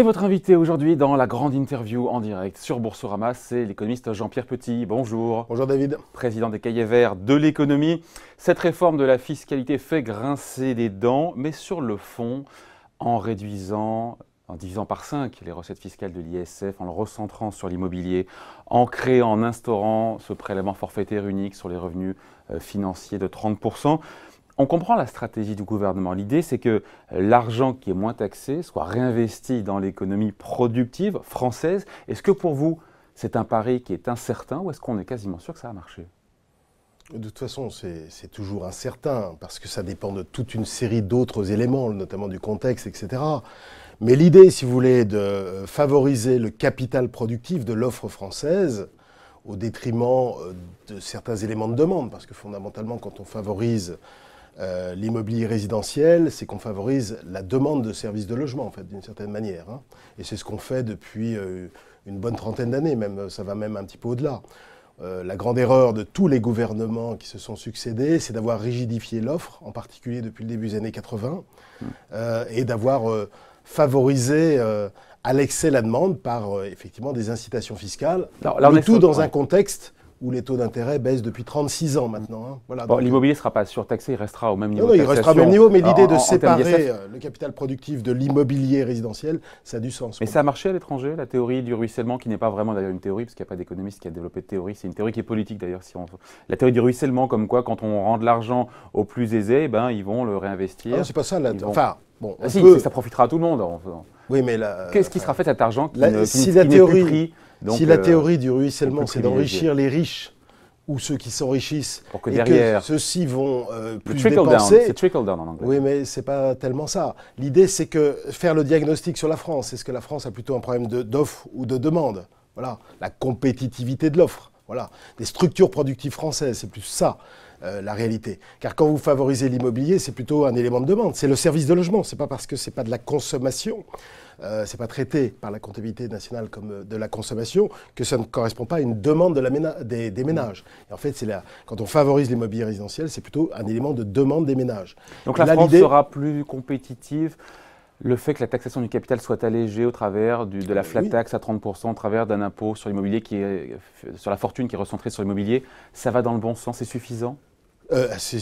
Et votre invité aujourd'hui dans la grande interview en direct sur Boursorama, c'est l'économiste Jean-Pierre Petit. Bonjour. Bonjour David. Président des Cahiers Verts de l'économie. Cette réforme de la fiscalité fait grincer des dents, mais sur le fond, en divisant par 5 les recettes fiscales de l'ISF, en le recentrant sur l'immobilier, en instaurant ce prélèvement forfaitaire unique sur les revenus financiers de 30%. On comprend la stratégie du gouvernement. L'idée, c'est que l'argent qui est moins taxé soit réinvesti dans l'économie productive française. Est-ce que pour vous, c'est un pari qui est incertain ou est-ce qu'on est quasiment sûr que ça va marcher ? De toute façon, c'est toujours incertain parce que ça dépend de toute une série d'autres éléments, notamment du contexte, etc. Mais l'idée, si vous voulez, de favoriser le capital productif de l'offre française au détriment de certains éléments de demande, parce que fondamentalement, quand on favorise l'immobilier résidentiel, c'est qu'on favorise la demande de services de logement, en fait, d'une certaine manière. Hein. Et c'est ce qu'on fait depuis une bonne trentaine d'années, même, ça va même un petit peu au-delà. La grande erreur de tous les gouvernements qui se sont succédés, c'est d'avoir rigidifié l'offre, en particulier depuis le début des années 80, et d'avoir favorisé à l'excès la demande par effectivement des incitations fiscales, le tout dans un contexte où les taux d'intérêt baissent depuis 36 ans maintenant. Hein. Voilà, bon, l'immobilier ne sera pas surtaxé, il restera au même niveau. Non, il restera au même niveau, mais l'idée de séparer le capital productif de l'immobilier résidentiel, ça a du sens. Mais ça a marché à l'étranger, la théorie du ruissellement, qui n'est pas vraiment d'ailleurs une théorie, parce qu'il n'y a pas d'économiste qui a développé de théorie, c'est une théorie qui est politique d'ailleurs. La théorie du ruissellement, comme quoi quand on rend de l'argent aux plus aisés, ben, ils vont le réinvestir. Non, c'est pas ça. Enfin, bon, ça profitera à tout le monde. Oui, mais qu'est-ce qui sera fait de cet argent qui si n'est plus pris si la théorie du ruissellement, c'est d'enrichir les riches, ou ceux qui s'enrichissent, pour que derrière, ceux-ci vont plus trickle dépenser. Down, c'est trickle down en anglais. Oui, mais c'est pas tellement ça. L'idée, c'est que faire le diagnostic sur la France, est-ce que la France a plutôt un problème d'offre ou de demande? Voilà, la compétitivité de l'offre. Voilà, des structures productives françaises, c'est plus ça. La réalité. Car quand vous favorisez l'immobilier, c'est plutôt un élément de demande. C'est le service de logement. C'est pas parce que c'est pas de la consommation, c'est pas traité par la comptabilité nationale comme de la consommation que ça ne correspond pas à une demande des ménages. Et en fait, quand on favorise l'immobilier résidentiel, c'est plutôt un élément de demande des ménages. Donc la France sera plus compétitive. Le fait que la taxation du capital soit allégée au travers de la flat tax à 30%, au travers d'un impôt sur l'immobilier sur la fortune qui est recentré sur l'immobilier, ça va dans le bon sens, c'est suffisant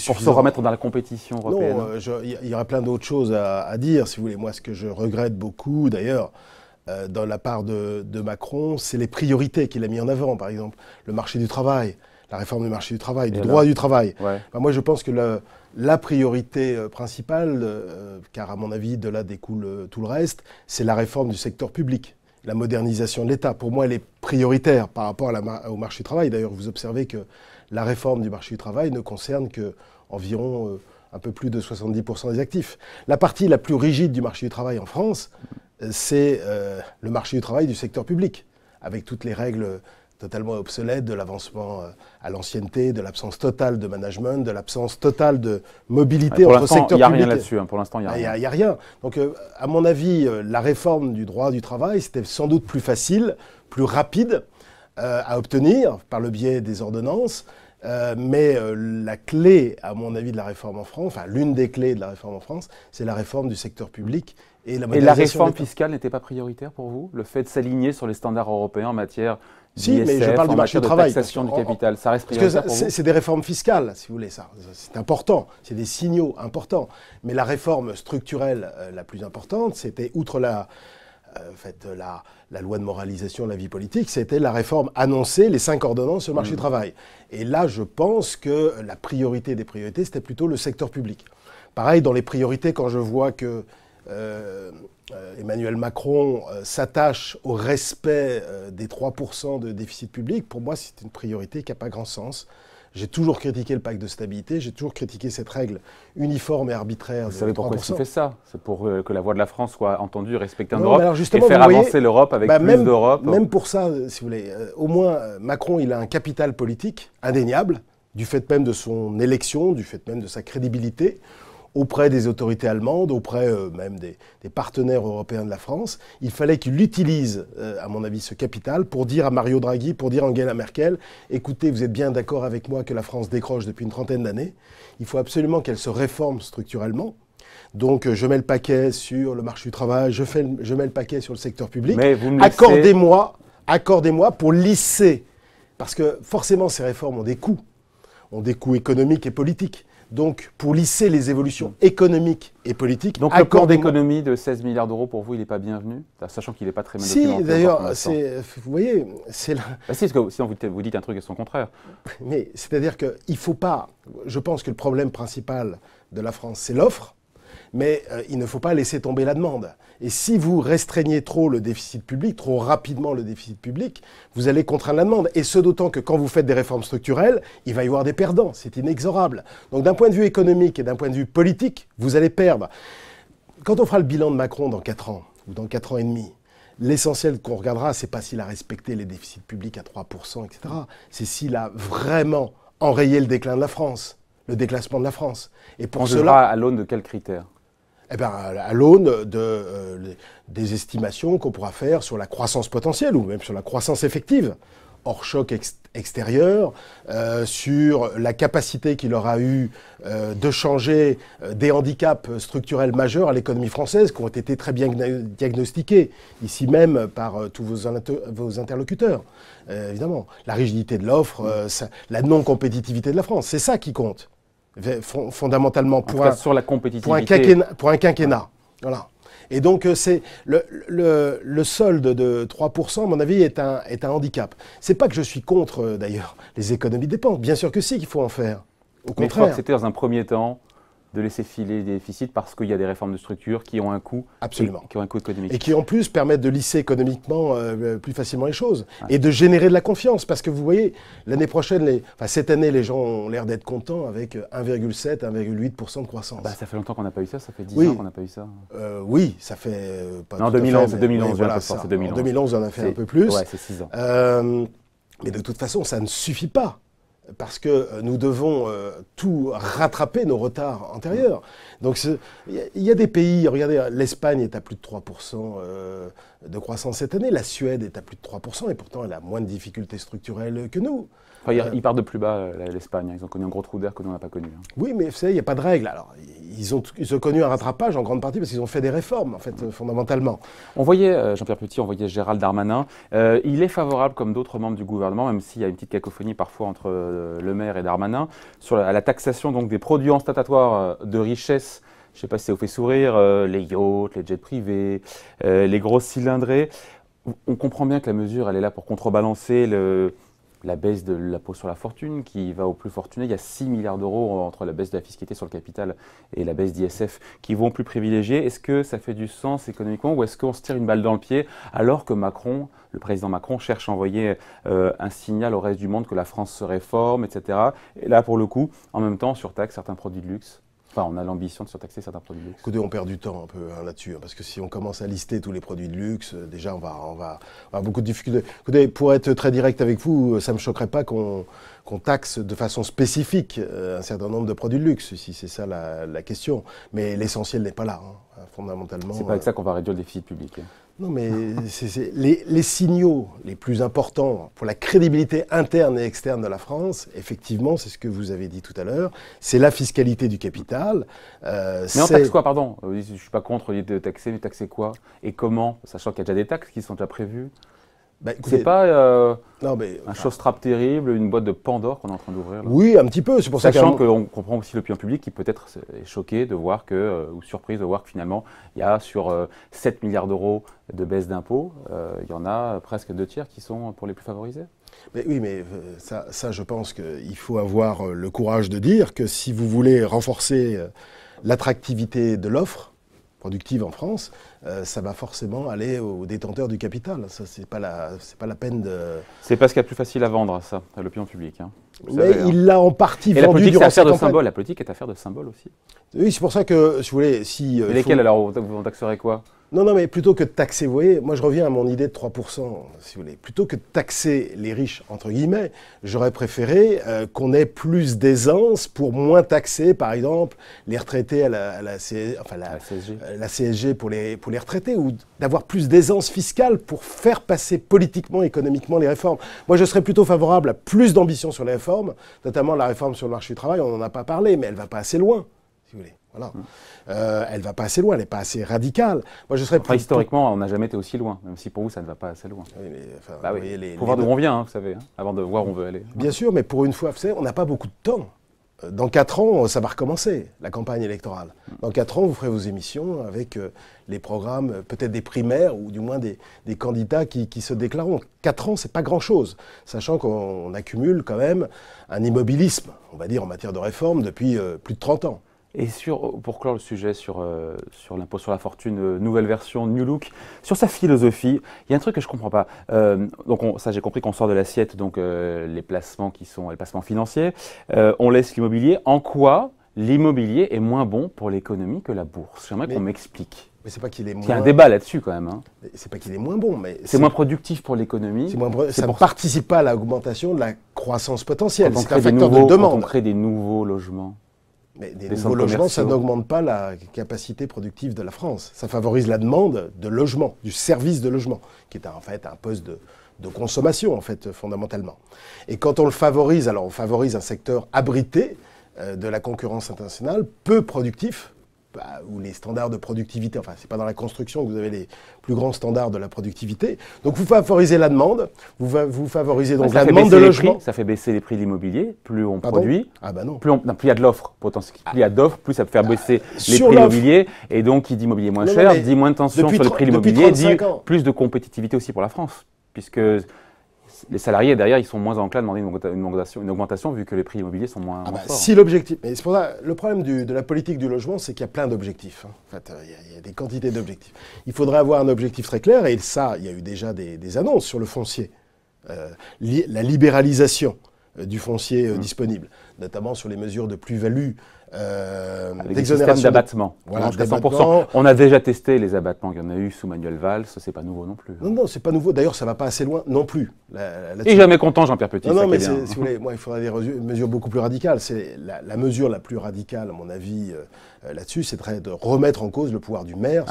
pour se remettre dans la compétition européenne? Non, il y aurait plein d'autres choses à dire, si vous voulez. Moi, ce que je regrette beaucoup, d'ailleurs, dans la part de Macron, c'est les priorités qu'il a mis en avant. Par exemple, le marché du travail, la réforme du marché du travail, du droit du travail. Ouais. Enfin, moi, je pense que la priorité principale, car à mon avis, de là découle tout le reste, c'est la réforme du secteur public, la modernisation de l'État. Pour moi, elle est prioritaire par rapport au marché du travail. D'ailleurs, vous observez que la réforme du marché du travail ne concerne qu'environ un peu plus de 70% des actifs. La partie la plus rigide du marché du travail en France, c'est le marché du travail du secteur public, avec toutes les règles totalement obsolètes de l'avancement à l'ancienneté, de l'absence totale de management, de l'absence totale de mobilité entre secteurs publics. Il n'y a rien là-dessus, pour l'instant, il n'y a rien. Il n'y a rien. Donc, à mon avis, la réforme du droit du travail, c'était sans doute plus facile, plus rapide à obtenir par le biais des ordonnances. Mais la clé, à mon avis, de la réforme en France, enfin l'une des clés de la réforme en France, c'est la réforme du secteur public et la modernisation. Et la réforme fiscale n'était pas prioritaire pour vous? Le fait de s'aligner sur les standards européens en matière si, mais je parle du marché du travail. Taxation du capital, ça reste prioritaire pour vous? C'est des réformes fiscales, si vous voulez, ça. C'est important, c'est des signaux importants. Mais la réforme structurelle la plus importante, c'était, outre la loi de moralisation de la vie politique, c'était la réforme annoncée, les 5 ordonnances sur le marché du travail. Et là, je pense que la priorité des priorités, c'était plutôt le secteur public. Pareil, dans les priorités, quand je vois que Emmanuel Macron s'attache au respect des 3% de déficit public, pour moi, c'est une priorité qui n'a pas grand sens. J'ai toujours critiqué le pacte de stabilité, j'ai toujours critiqué cette règle uniforme et arbitraire. Vous savez pourquoi il fait ça? C'est pour que la voix de la France soit entendue, respectée en non, Europe et faire avancer l'Europe avec plus d'Europe. Même pour ça, si vous voulez, au moins Macron, il a un capital politique indéniable, du fait même de son élection, du fait même de sa crédibilité, auprès des autorités allemandes, auprès même des partenaires européens de la France. Il fallait qu'il utilise, à mon avis, ce capital pour dire à Mario Draghi, pour dire à Angela Merkel, écoutez, vous êtes bien d'accord avec moi que la France décroche depuis une trentaine d'années. Il faut absolument qu'elle se réforme structurellement. Donc je mets le paquet sur le marché du travail, je mets le paquet sur le secteur public. Mais vous me laissez... Accordez-moi pour lisser. Parce que forcément, ces réformes ont des coûts économiques et politiques. Donc, pour lisser les évolutions économiques et politiques... Donc, le plan d'économie de 16 milliards d'euros, pour vous, il n'est pas bienvenu, sachant qu'il n'est pas très bien documenté. Si, d'ailleurs, vous voyez, c'est là... Bah si, parce que sinon, vous dites un truc et son contraire. Mais c'est-à-dire qu'il ne faut pas... Je pense que le problème principal de la France, c'est l'offre, mais il ne faut pas laisser tomber la demande. Et si vous restreignez trop le déficit public, trop rapidement le déficit public, vous allez contraindre la demande. Et ce d'autant que quand vous faites des réformes structurelles, il va y avoir des perdants. C'est inexorable. Donc d'un point de vue économique et d'un point de vue politique, vous allez perdre. Quand on fera le bilan de Macron dans 4 ans, ou dans 4 ans et demi, l'essentiel qu'on regardera, c'est pas s'il a respecté les déficits publics à 3%, etc. C'est s'il a vraiment enrayé le déclin de la France, le déclassement de la France. Et pour cela, à l'aune de quels critères ? Eh bien, à l'aune des estimations qu'on pourra faire sur la croissance potentielle ou même sur la croissance effective, hors choc extérieur, sur la capacité qu'il aura eu de changer des handicaps structurels majeurs à l'économie française qui ont été très bien diagnostiqués, ici même par tous vos interlocuteurs, évidemment. La rigidité de l'offre, la non-compétitivité de la France, c'est ça qui compte. Fondamentalement sur la compétitivité. pour un quinquennat. Voilà. Et donc c'est le solde de 3%, à mon avis, est un handicap. C'est pas que je suis contre d'ailleurs les économies de dépenses. Bien sûr que si, qu'il faut en faire. Au contraire. Mais je crois que c'était dans un premier temps de laisser filer des déficits parce qu'il y a des réformes de structure qui ont un coût. Absolument. Qui ont un coût économique. Et qui en plus permettent de lisser économiquement plus facilement les choses. Ouais. Et de générer de la confiance. Parce que vous voyez, l'année prochaine, cette année, les gens ont l'air d'être contents avec 1,7, 1,8% de croissance. Bah, ça fait longtemps qu'on n'a pas eu ça, ça fait 10 ans qu'on n'a pas eu ça. Oui, ça fait pas non, 2011, c'est 2011, voilà, c'est 2011. En 2011, on en a fait un peu plus. Ouais, c'est 6 ans. Mais de toute façon, ça ne suffit pas. Parce que nous devons tout rattraper nos retards antérieurs. Donc il y a des pays, regardez, l'Espagne est à plus de 3% de croissance cette année, la Suède est à plus de 3%, et pourtant elle a moins de difficultés structurelles que nous. Enfin, ils partent de plus bas, l'Espagne. Ils ont connu un gros trou d'air que nous, on n'a pas connu. Oui, mais vous savez, il n'y a pas de règle. Alors, ils ont connu un rattrapage en grande partie parce qu'ils ont fait des réformes, en fait, fondamentalement. On voyait, Jean-Pierre Petit, on voyait Gérald Darmanin. Il est favorable, comme d'autres membres du gouvernement, même s'il y a une petite cacophonie parfois entre Le Maire et Darmanin, à la taxation donc, des produits ostentatoires de richesse. Je ne sais pas si ça vous fait sourire, les yachts, les jets privés, les grosses cylindrées. On comprend bien que la mesure, elle est là pour contrebalancer la baisse de l'impôt sur la fortune qui va aux plus fortunés. Il y a 6 milliards d'euros entre la baisse de la fiscalité sur le capital et la baisse d'ISF qui vont aux plus privilégiés. Est-ce que ça fait du sens économiquement ou est-ce qu'on se tire une balle dans le pied alors que Macron, le président Macron, cherche à envoyer un signal au reste du monde que la France se réforme, etc. Et là, pour le coup, en même temps, on surtaxe certains produits de luxe. Enfin, on a l'ambition de surtaxer certains produits de luxe. Écoutez, on perd du temps un peu là-dessus, parce que si on commence à lister tous les produits de luxe, déjà on va avoir beaucoup de difficultés. Écoutez, pour être très direct avec vous, ça ne me choquerait pas qu'on taxe de façon spécifique un certain nombre de produits de luxe, si c'est ça la question. Mais l'essentiel n'est pas là, fondamentalement. C'est pas avec ça qu'on va réduire le déficit public. Non, mais les signaux les plus importants pour la crédibilité interne et externe de la France, effectivement, c'est ce que vous avez dit tout à l'heure, c'est la fiscalité du capital. Mais on taxe quoi, pardon? Je ne suis pas contre l'idée de taxer, mais taxer quoi? Et comment? Sachant qu'il y a déjà des taxes qui sont déjà prévues. Bah, c'est pas un showstrap terrible, une boîte de Pandore qu'on est en train d'ouvrir? Oui, un petit peu. C'est pour Sachant qu'on comprend aussi l'opinion publique qui peut-être est choquée de voir que, ou surprise de voir que finalement, il y a sur 7 milliards d'euros de baisse d'impôts, il y en a presque 2 tiers qui sont pour les plus favorisés. Mais oui, mais ça, je pense qu'il faut avoir le courage de dire que si vous voulez renforcer l'attractivité de l'offre productive en France, ça va forcément aller aux détenteurs du capital. Ça, c'est pas la peine de... C'est parce qu'il y a plus facile à vendre, ça, à l'opinion publique. Hein. Mais il l'a en partie vendu. Et la politique, c'est affaire de symbole. La politique est affaire de symbole aussi. Oui, c'est pour ça que, si vous voulez... Si, et lesquels, alors, vous taxerez quoi? Non, mais plutôt que de taxer, vous voyez, moi je reviens à mon idée de 3%, si vous voulez. Plutôt que de taxer les riches, entre guillemets, j'aurais préféré qu'on ait plus d'aisance pour moins taxer, par exemple, les retraités à la CSG pour les retraités, ou d'avoir plus d'aisance fiscale pour faire passer politiquement, économiquement les réformes. Moi je serais plutôt favorable à plus d'ambition sur les réformes, notamment la réforme sur le marché du travail, on n'en a pas parlé, mais elle ne va pas assez loin, si vous voulez. Voilà. Elle ne va pas assez loin, elle n'est pas assez radicale. Moi, je serais historiquement, on n'a jamais été aussi loin, même si pour vous, ça ne va pas assez loin. Oui, mais, bah oui. Pour voir d'où on vient, vous savez, avant de voir où on veut aller. Bien sûr, mais pour une fois, vous savez, on n'a pas beaucoup de temps. Dans 4 ans, ça va recommencer, la campagne électorale. Dans 4 ans, vous ferez vos émissions avec les programmes, peut-être des primaires, ou du moins des candidats qui se déclareront. 4 ans, c'est pas grand-chose, sachant qu'on accumule quand même un immobilisme, on va dire, en matière de réforme depuis plus de 30 ans. Et pour clore le sujet sur l'impôt sur la fortune, nouvelle version, New Look, sur sa philosophie, il y a un truc que je ne comprends pas. Ça, j'ai compris qu'on sort de l'assiette, donc les placements les placements financiers. On laisse l'immobilier. En quoi l'immobilier est moins bon pour l'économie que la bourse? J'aimerais qu'on m'explique. Mais c'est pas qu'il est moins... Il y a un débat là-dessus quand même. Hein. C'est pas qu'il est moins bon, mais... C'est moins productif pour l'économie. Ça ne participe pas à l'augmentation de la croissance potentielle. C'est un facteur de demande. Quand on crée des nouveaux logements. Mais des nouveaux logements, ça n'augmente pas la capacité productive de la France. Ça favorise la demande de logement, du service de logement, qui est en fait un poste de consommation, en fait, fondamentalement. Et quand on le favorise, alors on favorise un secteur abrité de la concurrence internationale, peu productif, où les standards de productivité, enfin, c'est pas dans la construction que vous avez les plus grands standards de la productivité. Donc, vous favorisez la demande, vous favorisez donc la demande de logement. Ça fait baisser les prix de l'immobilier, plus on produit. Ah ben non. Plus il y a de l'offre, potentiellement. Plus il y a d'offres, plus ça peut faire baisser les prix immobiliers. Et donc, qui dit immobilier moins cher, dit moins de tension sur le prix de l'immobilier, dit plus de compétitivité aussi pour la France. Puisque les salariés, derrière, ils sont moins enclins à demander une augmentation vu que les prix immobiliers sont moins forts. Si l'objectif... C'est pour ça, le problème de la politique du logement, c'est qu'il y a plein d'objectifs. Hein. En fait, il y a des quantités d'objectifs. Il faudrait avoir un objectif très clair, et ça, il y a eu déjà des annonces sur le foncier. La libéralisation du foncier disponible, notamment sur les mesures de plus-value, avec des systèmes d'abattement. Voilà, jusqu'à 100%. On a déjà testé les abattements qu'il y en a eu sous Manuel Valls, c'est pas nouveau non plus. Non, c'est pas nouveau. D'ailleurs, ça va pas assez loin non plus. Et jamais content, Jean-Pierre Petit. Non, mais si vous voulez, moi, il faudrait des mesures beaucoup plus radicales. C'est la mesure la plus radicale, à mon avis, là-dessus, c'est de remettre en cause le pouvoir du maire.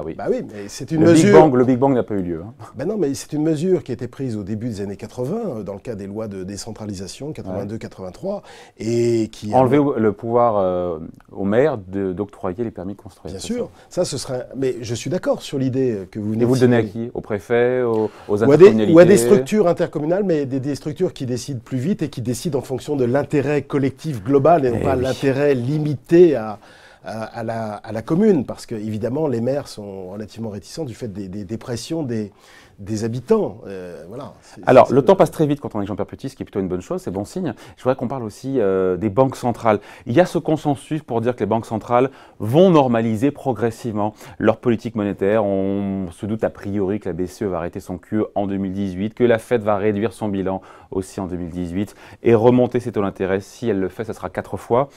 Oui. Bah oui, mais c'est une mesure. Le Big Bang n'a pas eu lieu. Hein. Ben non, mais c'est une mesure qui a été prise au début des années 80, dans le cadre des lois de décentralisation, 82-83, et qui enlever le pouvoir au maire d'octroyer les permis de construire. Bien sûr, ça ce serait. Mais je suis d'accord sur l'idée que vous venez. Et vous le donnez à qui? Au préfet, aux intercommunalités ou à des structures intercommunales, mais des structures qui décident plus vite et qui décident en fonction de l'intérêt collectif global et non pas l'intérêt limité à la commune, parce que évidemment les maires sont relativement réticents du fait des pressions des habitants. Voilà. Alors, le temps passe très vite quand on est Jean-Pierre Petit, ce qui est plutôt une bonne chose, c'est bon signe. Je voudrais qu'on parle aussi des banques centrales. Il y a ce consensus pour dire que les banques centrales vont normaliser progressivement leur politique monétaire. On se doute a priori que la BCE va arrêter son QE en 2018, que la Fed va réduire son bilan aussi en 2018 et remonter ses taux d'intérêt. Si elle le fait, ça sera 4 fois.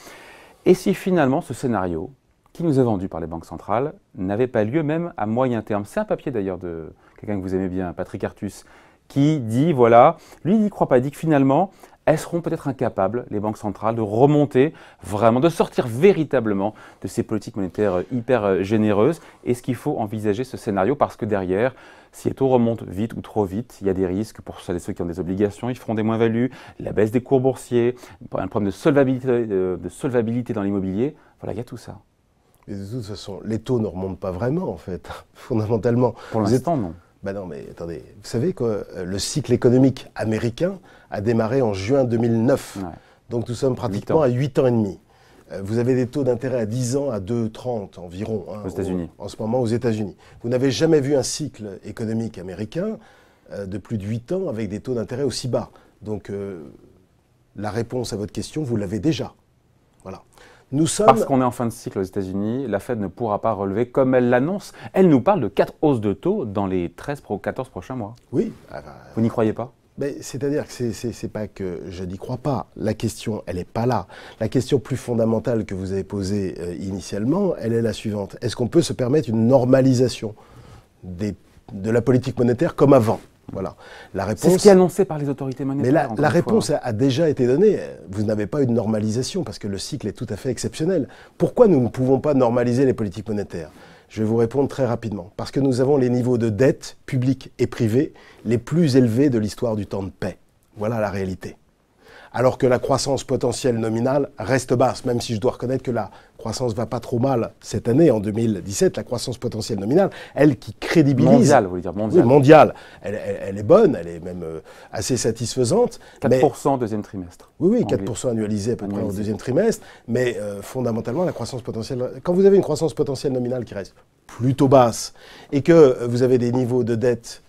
Et si finalement ce scénario, qui nous est vendu par les banques centrales, n'avait pas lieu même à moyen terme? C'est un papier d'ailleurs de quelqu'un que vous aimez bien, Patrick Artus, qui dit, voilà, lui il n'y croit pas, il dit que finalement, elles seront peut-être incapables, les banques centrales, de remonter vraiment, de sortir véritablement de ces politiques monétaires hyper généreuses. Est-ce qu'il faut envisager ce scénario? Parce que derrière, si les taux remontent vite ou trop vite, il y a des risques pour celles et ceux qui ont des obligations, ils feront des moins-values, la baisse des cours boursiers, un problème de solvabilité dans l'immobilier. Voilà, il y a tout ça. Et de toute façon, les taux ne remontent pas vraiment, en fait, fondamentalement. Pour l'instant, non. Ben non, mais attendez, vous savez que le cycle économique américain a démarré en juin 2009. Ouais. Donc nous sommes pratiquement à 8 ans et demi. Vous avez des taux d'intérêt à 10 ans à 2,30 environ aux États-Unis. En ce moment aux États-Unis. Vous n'avez jamais vu un cycle économique américain de plus de 8 ans avec des taux d'intérêt aussi bas. Donc la réponse à votre question, vous l'avez déjà. Voilà. Parce qu'on est en fin de cycle aux États-Unis, la Fed ne pourra pas relever comme elle l'annonce. Elle nous parle de 4 hausses de taux dans les 14 prochains mois. Oui. Vous n'y croyez pas? C'est-à-dire que c'est pas que je n'y crois pas. La question, elle n'est pas là. La question plus fondamentale que vous avez posée initialement, elle est la suivante. Est-ce qu'on peut se permettre une normalisation de la politique monétaire comme avant? Voilà. La réponse. C'est ce qui est annoncé par les autorités monétaires. Mais la réponse a déjà été donnée. Vous n'avez pas une normalisation parce que le cycle est tout à fait exceptionnel. Pourquoi nous ne pouvons pas normaliser les politiques monétaires? Je vais vous répondre très rapidement. Parce que nous avons les niveaux de dette publique et privée les plus élevés de l'histoire du temps de paix. Voilà la réalité. alors que la croissance potentielle nominale reste basse, même si je dois reconnaître que la croissance va pas trop mal cette année, en 2017, la croissance potentielle nominale, elle qui crédibilise... Mondiale, vous voulez dire mondiale. Oui, mondiale. Elle est bonne, elle est même assez satisfaisante. 4% deuxième trimestre. Oui, 4% annualisé à peu près au deuxième trimestre, mais fondamentalement, la croissance potentielle... Quand vous avez une croissance potentielle nominale qui reste plutôt basse et que vous avez des niveaux de dette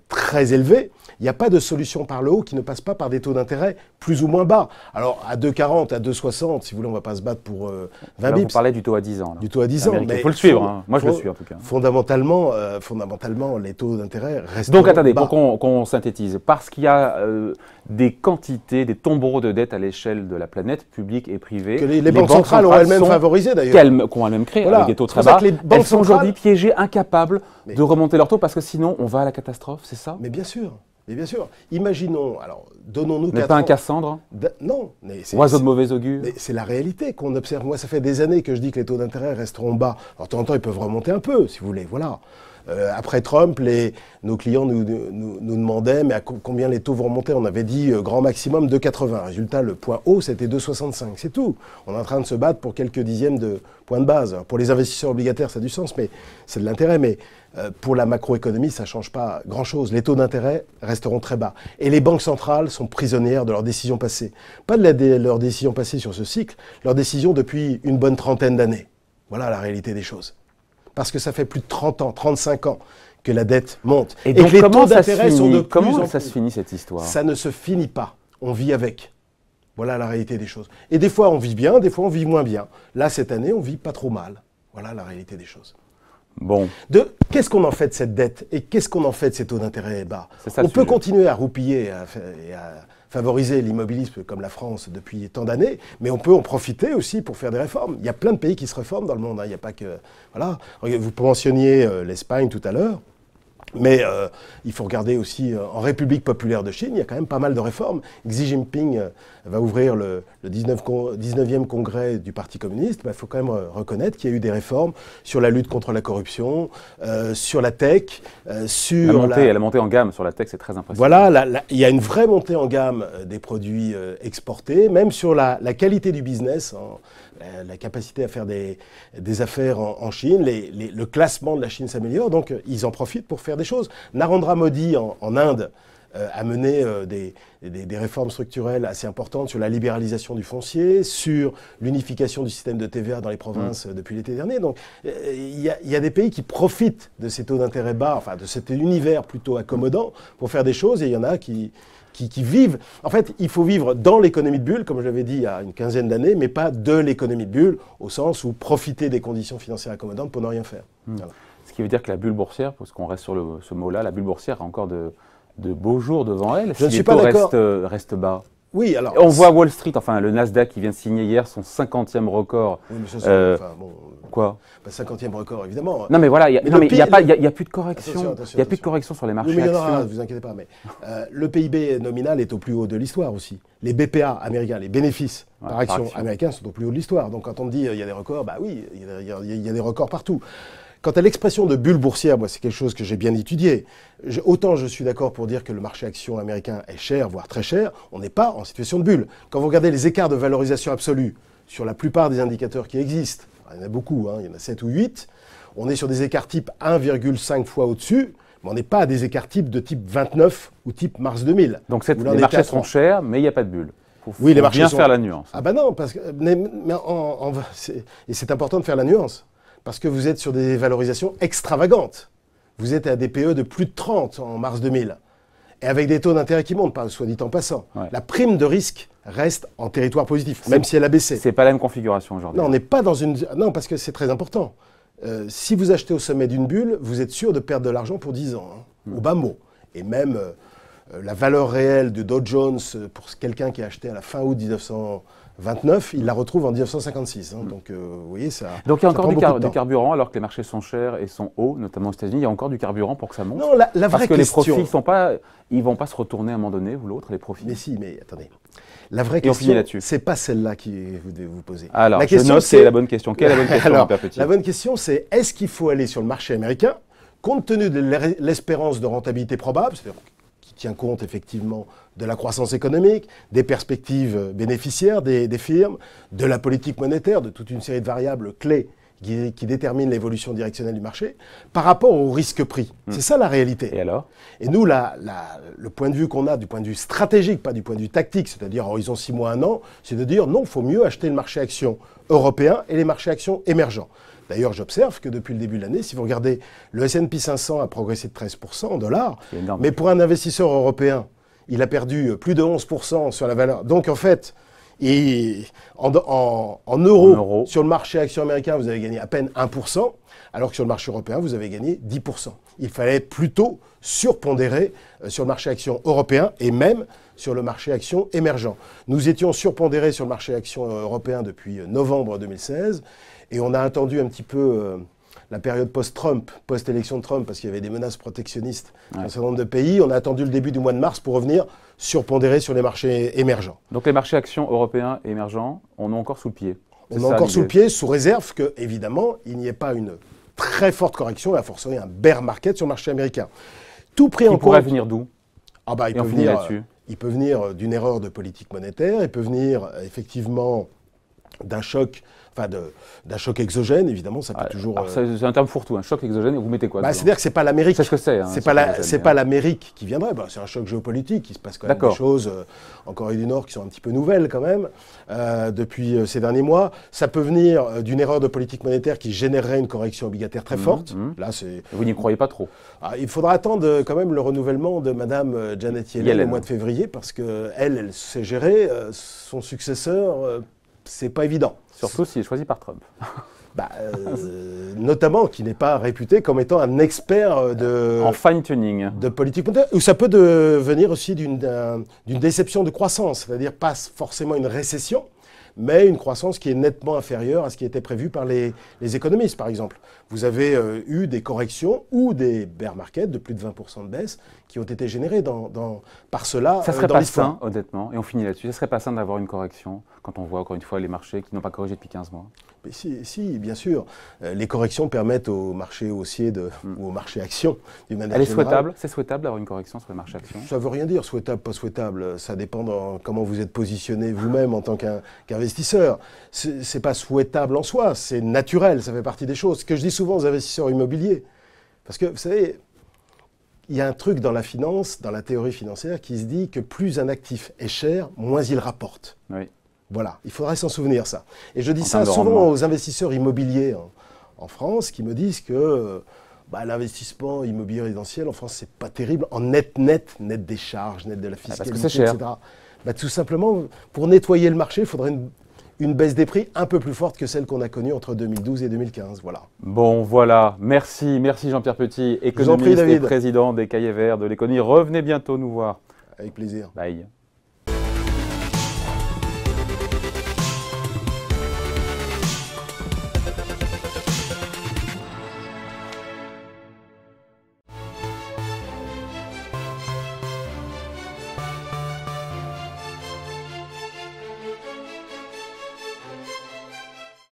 très élevés, il n'y a pas de solution par le haut qui ne passe pas par des taux d'intérêt plus ou moins bas. Alors, à 2,40, à 2,60, si vous voulez, on ne va pas se battre pour 20 bips. Vous parlez du taux à 10 ans. Là. Du taux à 10 ans. Il faut le suivre. Hein. Moi, je le suis en tout cas. Fondamentalement, les taux d'intérêt restent Donc, attendez, bas. pour qu'on synthétise. Parce qu'il y a des quantités, des tombereaux de dettes à l'échelle de la planète, publique et privée. Que les banques centrales ont elles-mêmes favorisé, d'ailleurs. Qu'on a elles-mêmes créé, voilà. avec des taux très bas. Elles sont aujourd'hui piégées, incapables de remonter leurs taux, parce que sinon, on va à la catastrophe, c'est ça? Mais bien sûr. Mais bien sûr, imaginons, alors donnons-nous 4 ans. Mais pas un Cassandre Non. Oiseau de mauvais augure. Mais c'est la réalité qu'on observe. Moi, ça fait des années que je dis que les taux d'intérêt resteront bas. Alors, de temps en temps, ils peuvent remonter un peu, si vous voulez, voilà. Après Trump, nos clients nous demandaient mais à combien les taux vont remonter. On avait dit grand maximum 2,80. Résultat, le point haut, c'était 2,65. C'est tout. On est en train de se battre pour quelques dixièmes de points de base. Alors, pour les investisseurs obligataires, ça a du sens, mais c'est de l'intérêt. Mais pour la macroéconomie, ça ne change pas grand-chose. Les taux d'intérêt resteront très bas. Et les banques centrales sont prisonnières de leurs décisions passées. Pas de leurs décisions passées sur ce cycle, leurs décisions depuis une bonne trentaine d'années. Voilà la réalité des choses. Parce que ça fait plus de 30 ans, 35 ans que la dette monte. Et donc, que les taux d'intérêt sont de plus en plus... Comment ça se finit, cette histoire? Ça ne se finit pas. On vit avec. Voilà la réalité des choses. Et des fois, on vit bien, des fois, on vit moins bien. Là, cette année, on vit pas trop mal. Voilà la réalité des choses. Bon. Qu'est-ce qu'on en fait de cette dette et qu'est-ce qu'on en fait de ces taux d'intérêt bas? On peut continuer à roupiller et à favoriser l'immobilisme comme la France depuis tant d'années, mais on peut en profiter aussi pour faire des réformes. Il y a plein de pays qui se réforment dans le monde. Hein. Il n'y a pas que... Voilà. Vous mentionniez l'Espagne tout à l'heure. Mais il faut regarder aussi en République populaire de Chine, il y a quand même pas mal de réformes. Xi Jinping va ouvrir le 19e congrès du Parti communiste. Il faut quand même reconnaître qu'il y a eu des réformes sur la lutte contre la corruption, sur la tech, sur la montée en gamme sur la tech, c'est très impressionnant. Voilà, il y a une vraie montée en gamme des produits exportés, même sur la qualité du business, la capacité à faire des affaires en Chine. Le classement de la Chine s'améliore, donc ils en profitent pour faire des choses. Narendra Modi en Inde a mené des réformes structurelles assez importantes sur la libéralisation du foncier, sur l'unification du système de TVA dans les provinces depuis l'été dernier. Donc il y a des pays qui profitent de ces taux d'intérêt bas, enfin de cet univers plutôt accommodant pour faire des choses, et il y en a qui vivent. En fait, il faut vivre dans l'économie de bulle, comme je l'avais dit il y a une quinzaine d'années, mais pas de l'économie de bulle, au sens où profiter des conditions financières accommodantes pour ne rien faire. Voilà. Ce qui veut dire que la bulle boursière, parce qu'on reste sur ce mot-là, la bulle boursière a encore de beaux jours devant elle. Je ne suis pas d'accord. Reste bas. Oui, alors... On voit Wall Street, enfin le Nasdaq qui vient de signer hier son 50e record. Oui, mais ça, quoi? 50e record, évidemment. Non, mais voilà, il n'y a plus de correction. Il n'y a plus de correction sur les marchés. Oui, mais il y en aura, ne vous inquiétez pas. Mais le PIB nominal est au plus haut de l'histoire aussi. Les BPA américains, les bénéfices par action américains sont au plus haut de l'histoire. Donc quand on me dit il y a des records, bah oui, il y a des records partout. Quant à l'expression de bulle boursière, moi, c'est quelque chose que j'ai bien étudié. Autant je suis d'accord pour dire que le marché action américain est cher, voire très cher, on n'est pas en situation de bulle. Quand vous regardez les écarts de valorisation absolue sur la plupart des indicateurs qui existent, il y en a beaucoup, il y en a 7 ou 8, on est sur des écarts type 1,5 fois au-dessus, mais on n'est pas à des écarts type de type 29 ou type mars 2000. Donc les marchés sont chers, mais il n'y a pas de bulle. Oui, les marchés bien faire la nuance. Ah ben non, parce que, et c'est important de faire la nuance. Parce que vous êtes sur des valorisations extravagantes. Vous êtes à des PE de plus de 30 en mars 2000. Et avec des taux d'intérêt qui montent, soit dit en passant. Ouais. La prime de risque reste en territoire positif, même si elle a baissé. C'est pas la même configuration aujourd'hui. Non, on n'est pas dans une... Non, parce que c'est très important. Si vous achetez au sommet d'une bulle, vous êtes sûr de perdre de l'argent pour 10 ans, au bas mot. Et même la valeur réelle de Dow Jones, pour quelqu'un qui a acheté à la fin août 1929, il la retrouve en 1956. Donc, vous voyez, ça. Donc, il y a encore du carburant, alors que les marchés sont chers et sont hauts, notamment aux États-Unis. Il y a encore du carburant pour que ça monte. Non, la vraie question. Parce que les profits ils vont pas se retourner à un moment donné ou l'autre, les profits. Mais si, mais attendez. La vraie question, c'est pas celle-là que vous devez vous poser. Alors, la question, c'est la bonne question. Quelle est la bonne question, alors, la bonne question, c'est est-ce qu'il faut aller sur le marché américain, compte tenu de l'espérance de rentabilité probable, c'est-à-dire tient compte effectivement de la croissance économique, des perspectives bénéficiaires des firmes, de la politique monétaire, de toute une série de variables clés qui déterminent l'évolution directionnelle du marché, par rapport au risque pris. C'est ça la réalité. Et alors? Et nous, le point de vue qu'on a, du point de vue stratégique, pas du point de vue tactique, c'est-à-dire horizon 6 mois, 1 an, c'est de dire non, il faut mieux acheter le marché action européen et les marchés actions émergents. D'ailleurs, j'observe que depuis le début de l'année, si vous regardez, le S&P 500 a progressé de 13% en dollars, mais pour un investisseur européen, il a perdu plus de 11% sur la valeur. Donc en fait, en euros, sur le marché action américain, vous avez gagné à peine 1%, alors que sur le marché européen, vous avez gagné 10%. Il fallait plutôt surpondérer sur le marché action européen et même sur le marché action émergent. Nous étions surpondérés sur le marché action européen depuis novembre 2016 et on a attendu un petit peu la période post-Trump, post-élection de Trump, parce qu'il y avait des menaces protectionnistes dans un certain nombre de pays. On a attendu le début du mois de mars pour revenir surpondérer sur les marchés émergents. Donc les marchés actions européens et émergents, on est encore sous le pied. On est encore sous le pied, sous réserve que, évidemment, il n'y ait pas une très forte correction, et a fortiori un bear market sur le marché américain. Tout pris en compte. Il pourrait venir d'où? Il peut venir d'une erreur de politique monétaire, il peut venir effectivement d'un choc, d'un choc exogène, évidemment, ça peut toujours... C'est un terme fourre-tout, un choc exogène, et vous mettez quoi? C'est-à-dire que c'est pas l'Amérique. C'est ce que c'est. Hein, c'est pas l'Amérique qui viendrait. C'est un choc géopolitique. Il se passe quand même des choses en Corée du Nord qui sont un petit peu nouvelles quand même depuis ces derniers mois. Ça peut venir d'une erreur de politique monétaire qui générerait une correction obligataire très forte. Là, vous n'y croyez pas trop? Il faudra attendre quand même le renouvellement de Madame Janet Yellen au mois de février parce que elle sait gérer. Son successeur, c'est pas évident. Surtout s'il est choisi par Trump. Notamment qui n'est pas réputé comme étant un expert en fine-tuning de politique monétaire, ou ça peut venir aussi d'une déception de croissance, c'est-à-dire pas forcément une récession, mais une croissance qui est nettement inférieure à ce qui était prévu par les économistes, par exemple. Vous avez eu des corrections ou des bear markets de plus de 20% de baisse qui ont été générés par cela. Ça serait pas sain, honnêtement, et on finit là-dessus. Ça serait pas sain d'avoir une correction quand on voit encore une fois les marchés qui n'ont pas corrigé depuis 15 mois. Mais si, bien sûr. Les corrections permettent aux marchés haussiers ou aux marché actions d'une manière générale. C'est souhaitable d'avoir une correction sur les marchés actions? Ça ne veut rien dire, souhaitable, pas souhaitable. Ça dépend de comment vous êtes positionné vous-même en tant qu'investisseur. C'est pas souhaitable en soi, c'est naturel, ça fait partie des choses. Ce que je dis souvent aux investisseurs immobiliers, parce que vous savez, il y a un truc dans la finance, dans la théorie financière, qui se dit que plus un actif est cher, moins il rapporte. Oui. Voilà, il faudrait s'en souvenir ça. Et je dis ça souvent aux investisseurs immobiliers en France qui me disent que l'investissement immobilier résidentiel en France, c'est pas terrible en net des charges, net de la fiscalité, parce que c'est cher. etc. Tout simplement, pour nettoyer le marché, il faudrait une baisse des prix un peu plus forte que celle qu'on a connue entre 2012 et 2015. Voilà. Bon, voilà. Merci Jean-Pierre Petit, économiste et président des Cahiers Verts de l'économie. Revenez bientôt nous voir. Avec plaisir. Bye.